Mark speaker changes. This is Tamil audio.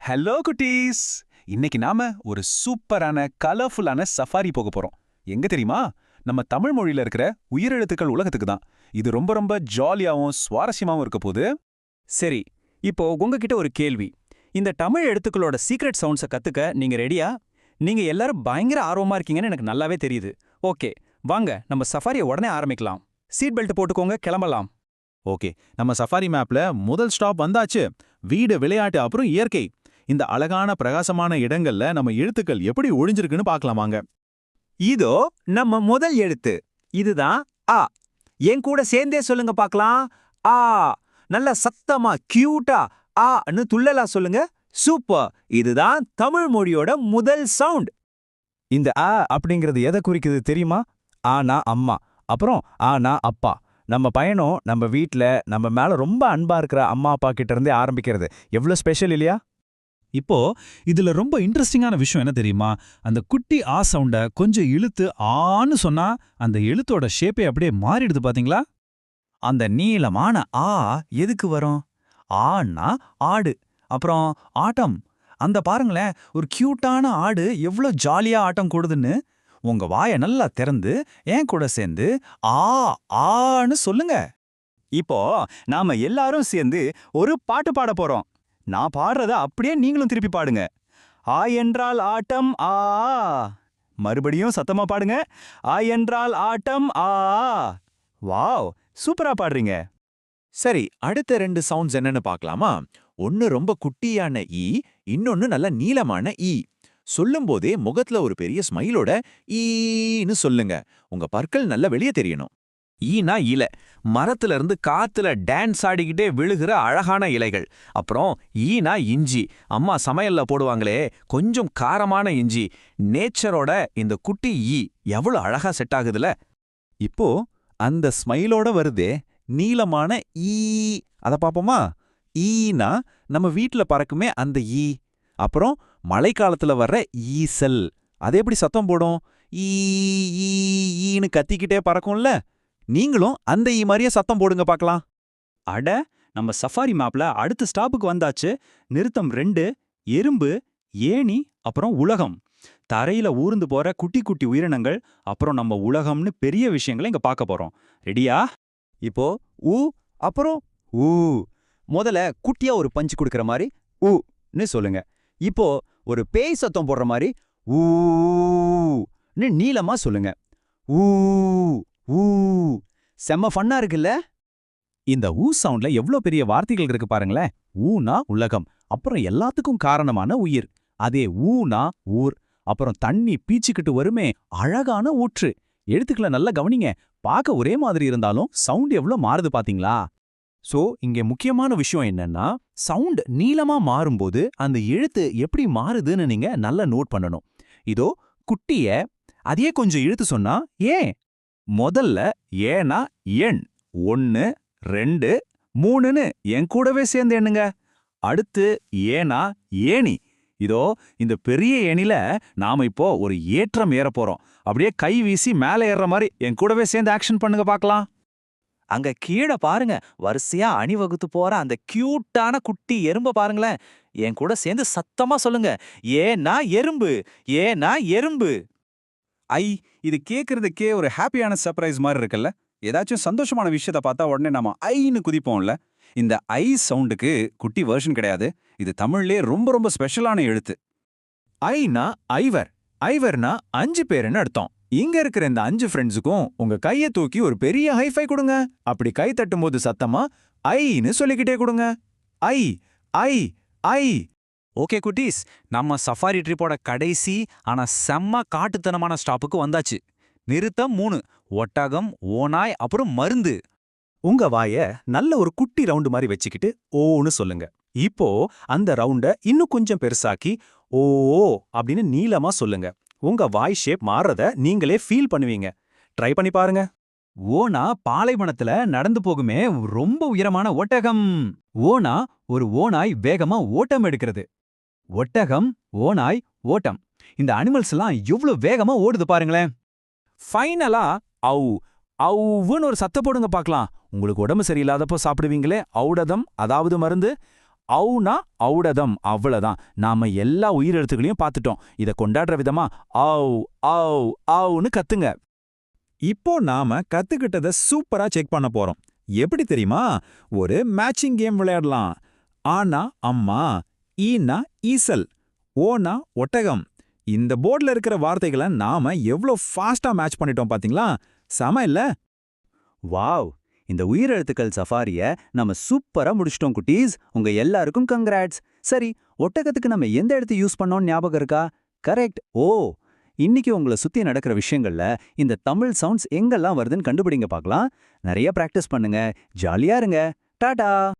Speaker 1: ஹலோ குட்டீஸ். இன்னைக்கு நாம ஒரு சூப்பரான கலர்ஃபுல்லான சஃபாரி போக போறோம். எங்க தெரியுமா? நம்ம தமிழ் மொழியில இருக்கிற உயிரெழுத்துக்கள் உலகத்துக்கு தான். இது ரொம்ப ரொம்ப ஜாலியாவும் சுவாரஸ்யமாவும் இருக்க போகுது.
Speaker 2: சரி, இப்போ உங்ககிட்ட ஒரு கேள்வி. இந்த தமிழ் எழுத்துக்களோட சீக்ரெட் சவுண்ட்ஸை கத்துக்க நீங்க ரெடியா? நீங்க எல்லாரும் பயங்கர ஆர்வமா இருக்கீங்கன்னு எனக்கு நல்லாவே தெரியுது. ஓகே, வாங்க நம்ம சஃபாரியை உடனே ஆரம்பிக்கலாம். சீட் பெல்ட் போட்டுக்கோங்க, கிளம்பலாம்.
Speaker 3: ஓகே, நம்ம சஃபாரி மேப்ல முதல் ஸ்டாப் வந்தாச்சு. வீடு, விளையாட்டு, அப்புறம் இயற்கை. இந்த அழகான பிரகாசமான இடங்கள்ல நம்ம எழுத்துக்கள் எப்படி ஒழிஞ்சிருக்குன்னு பார்க்கலாமாங்க.
Speaker 4: இதோ நம்ம முதல் எழுத்து. இதுதான் ஆ. என் கூட சேர்ந்தே சொல்லுங்க பார்க்கலாம். ஆ. நல்ல சத்தமா கியூட்டா ஆன்னு துள்ளலா சொல்லுங்க. சூப்பர். இதுதான் தமிழ் மொழியோட முதல் சவுண்ட்.
Speaker 2: இந்த ஆ அப்படிங்கிறது எதை குறிக்குது தெரியுமா? ஆனா அம்மா, அப்புறம் ஆனா அப்பா. நம்ம பயணம் நம்ம வீட்ல நம்ம மேல ரொம்ப அன்பா இருக்கிற அம்மா அப்பா கிட்ட இருந்தே ஆரம்பிக்கிறது. எவ்வளவு ஸ்பெஷல் இல்லையா?
Speaker 5: இப்போ இதுல ரொம்ப இன்ட்ரெஸ்டிங்கான விஷயம் என்ன தெரியுமா? அந்த குட்டி ஆ சவுண்ட கொஞ்சம் இழுத்து ஆன்னு சொன்னா அந்த எழுத்தோட ஷேப்பே அப்படியே மாறிடுது பாத்தீங்களா?
Speaker 2: அந்த நீளமான ஆ எதுக்கு வரும்? ஆன்னா ஆடு, அப்புறம் ஆட்டம். அந்த பாருங்களேன், ஒரு கியூட்டான ஆடு எவ்வளோ ஜாலியா ஆட்டம் கூடுதுன்னு. உங்க வாயை நல்லா திறந்து என் கூட சேர்ந்து ஆ ஆன்னு சொல்லுங்க.
Speaker 4: இப்போ நாம எல்லாரும் சேர்ந்து ஒரு பாட்டு பாட போறோம். நான் பாடுறத அப்படியே நீங்களும் திருப்பி பாடுங்க. ஆ என்றால் ஆட்டம் ஆ. மறுபடியும் சத்தமா பாடுங்க. ஆ என்றால் ஆட்டம் ஆ. வாவ், சூப்பரா பாடுறீங்க.
Speaker 3: சரி, அடுத்த ரெண்டு சவுண்ட்ஸ் என்னன்னு பார்க்கலாமா? ஒன்னு ரொம்ப குட்டியான ஈ, இன்னொன்னு நல்ல நீளமான ஈ. சொல்லும்போதே முகத்துல ஒரு பெரிய ஸ்மைலோட ஈன்னு சொல்லுங்க. உங்க பற்கள் நல்லா வெளியே தெரியணும்.
Speaker 6: ஈனா இலை. மரத்துல இருந்து காத்துல டான்ஸ் ஆடிக்கிட்டே விழுகிற அழகான இலைகள். அப்புறம் ஈனா இஞ்சி. அம்மா சமையல்ல போடுவாங்களே கொஞ்சம் காரமான இஞ்சி. நேச்சரோட இந்த குட்டி ஈ எவ்வளவு அழகா செட் ஆகுதுல.
Speaker 3: இப்போ அந்த ஸ்மைலோட வருதே நீளமான ஈ, அத பாப்போமா? ஈனா நம்ம வீட்ல பறக்குமே அந்த ஈ. அப்புறம் மழைக்காலத்துல வர்ற ஈசல். அது எப்படி சத்தம் போடும்? ஈ ஈ ஈன்னு கத்திக்கிட்டே பறக்கும்ல. நீங்களும் அந்த ஈ மாதிரியே சத்தம் போடுங்க பார்க்கலாம்.
Speaker 2: அட, நம்ம சஃபாரி மேப்ல அடுத்த ஸ்டாப்புக்கு வந்தாச்சு. நிறுத்தம் 2, எறும்பு, ஏணி, அப்புறம் உலகம். தரையில ஊர்ந்து போற குட்டி குட்டி உயிரினங்கள், அப்புறம் நம்ம உலகம்னு பெரிய விஷயங்களை இங்க பார்க்க போறோம். ரெடியா?
Speaker 4: இப்போ ஊ, அப்புறம் ஊ. முதல்ல குட்டியா ஒரு பஞ்சு கொடுக்கற மாதிரி ஊன்னு சொல்லுங்க. இப்போ ஒரு பேய் சத்தம் போடுற மாதிரி ஊன்னு நீளமா சொல்லுங்க. ஊ ஊ. செம்ம ஃபன்னா இருக்குல்ல?
Speaker 3: இந்த ஊ சவுண்ட்ல எவ்ளோ பெரிய வார்த்தைகள் இருக்கு பாருங்களேன். ஊனா உலகம், அப்புறம் எல்லாத்துக்கும் காரணமான உயிர். அதே ஊனா ஊர், அப்புறம் தண்ணி பீச்சிக்கிட்டு வருமே அழகான ஊற்று. எழுத்துக்களை நல்லா கவனிங்க. பார்க்க ஒரே மாதிரி இருந்தாலும் சவுண்ட் எவ்ளோ மாறுது பாத்தீங்களா? சோ இங்க முக்கியமான விஷயம் என்னன்னா, சவுண்ட் நீளமா மாறும்போது அந்த எழுத்து எப்படி மாறுதுன்னு நீங்க நல்லா நோட் பண்ணணும். இதோ குட்டிய அதையே கொஞ்சம் இழுத்து சொன்னா ஏன்? முதல்ல ஏனா எண் 1, 2, 3ன்னு என் கூடவே சேர்ந்து எண்ணுங்க. அடுத்து ஏனா ஏணி. இதோ இந்த பெரிய ஏணில நாம இப்போ ஒரு ஏற்றம் ஏற போறோம். அப்படியே கை வீசி மேலே ஏறுற மாதிரி என் கூடவே சேர்ந்து ஆக்ஷன் பண்ணுங்க பார்க்கலாம்.
Speaker 6: அங்க கீழே பாருங்க, வரிசையா அணிவகுத்து போற அந்த கியூட்டான குட்டி எறும்ப பாருங்களேன். என் கூட சேர்ந்து சத்தமா சொல்லுங்க. ஏனா எறும்பு, ஏனா எறும்பு.
Speaker 2: ஐ, இது கேட்கறதுக்கே ஒரு ஹாப்பியான சர்ப்ரைஸ் மாதிரி இருக்குல்ல? ஏதாச்சும் சந்தோஷமான விஷயத்தை பார்த்தா உடனே நம்ம ஐன்னு குதிப்போம்ல. இந்த ஐ சவுண்டுக்கு குட்டி வெர்ஷன் கிடையாது. இது தமிழ்லயே ரொம்ப ரொம்ப ஸ்பெஷலான எழுத்து.
Speaker 3: ஐனா ஐவர். ஐவர்னா 5 பேருன்னு அர்த்தம். இங்க இருக்கிற இந்த 5 ஃப்ரெண்ட்ஸுக்கும் உங்க கையை தூக்கி ஒரு பெரிய ஹைஃபை கொடுங்க. அப்படி கை தட்டும்போது சத்தமா ஐன்னு சொல்லிக்கிட்டே கொடுங்க. ஐ ஐ ஐ.
Speaker 6: ஓகே குட்டீஸ், நம்ம சஃபாரி ட்ரிப்போட கடைசி ஆனா செம்ம காட்டுத்தனமான ஸ்டாப்புக்கு வந்தாச்சு. நிறுத்தம் 3, ஒட்டகம், ஓநாய், அப்புறம் மருந்து.
Speaker 3: உங்க வாய நல்ல ஒரு குட்டி ரவுண்டு மாதிரி வச்சுக்கிட்டு ஓன்னு சொல்லுங்க. இப்போ அந்த ரவுண்ட இன்னும் கொஞ்சம் பெருசாக்கி ஓ அப்படின்னு நீளமா சொல்லுங்க. உங்க வாய் ஷேப் மாறத நீங்களே ஃபீல் பண்ணுவீங்க. ட்ரை பண்ணி பாருங்க.
Speaker 2: ஓனா பாலைவனத்துல நடந்து போகுமே ரொம்ப உயரமான ஒட்டகம். ஓனா ஒரு ஓநாய் வேகமா ஓட்டம் எடுக்கிறது. ஒட்டகம், ஓநாய், ஓட்டம். இந்த அனிமல்ஸ் எல்லாம் எவ்வளவு வேகமா ஓடுது பாருங்களேன்.
Speaker 3: ஃபைனலா ஔ ஔன்னு ஒரு சத்த போடுங்க பார்க்கலாம். உங்களுக்கு உடம்பு சரியில்லாதப்போ சாப்பிடுவீங்களே ஔடதம், அதாவது மருந்து. ஔனா ஔடதம் அவ்வளவுதான். நாம எல்லா உயிரெழுத்துக்களையும் பார்த்துட்டோம். இத கொண்டாடுற விதமா ஔ ஔ ஔன்னு கத்துங்க.
Speaker 1: இப்போ நாம கத்துக்கிட்டத சூப்பரா செக் பண்ண போறோம். எப்படி தெரியுமா? ஒரு மேட்சிங் கேம் விளையாடலாம். ஆனா அம்மா, ஈனா ஈசல், ஓனா ஒட்டகம். இந்த போர்டுல இருக்கிற வார்த்தைகளை நாம எவ்ளோ ஃபாஸ்டா மேட்ச் பண்ணிட்டோம் பாத்தீங்களா? செம இல்ல?
Speaker 2: வாவ்! இந்த உயிரெழுத்துக்கள் சஃபாரிய நம்ம சூப்பரா முடிச்சிட்டோம் குட்டீஸ். உங்க எல்லாருக்கும் கங்க்ராட்ஸ். சரி, ஒட்டகத்துக்கு நம்ம எந்த எழுத்து யூஸ் பண்ணோம் ஞாபகம் இருக்கா? கரெக்ட். ஓ! இன்னைக்கு உங்களை சுத்தி நடக்கிற விஷயங்கள்ல இந்த தமிழ் சவுண்ட்ஸ் எங்கெல்லாம் வருதுன்னு கண்டுபிடிங்க பார்க்கலாம். நிறைய பிராக்டிஸ் பண்ணுங்க. ஜாலியா இருங்க. டாடா!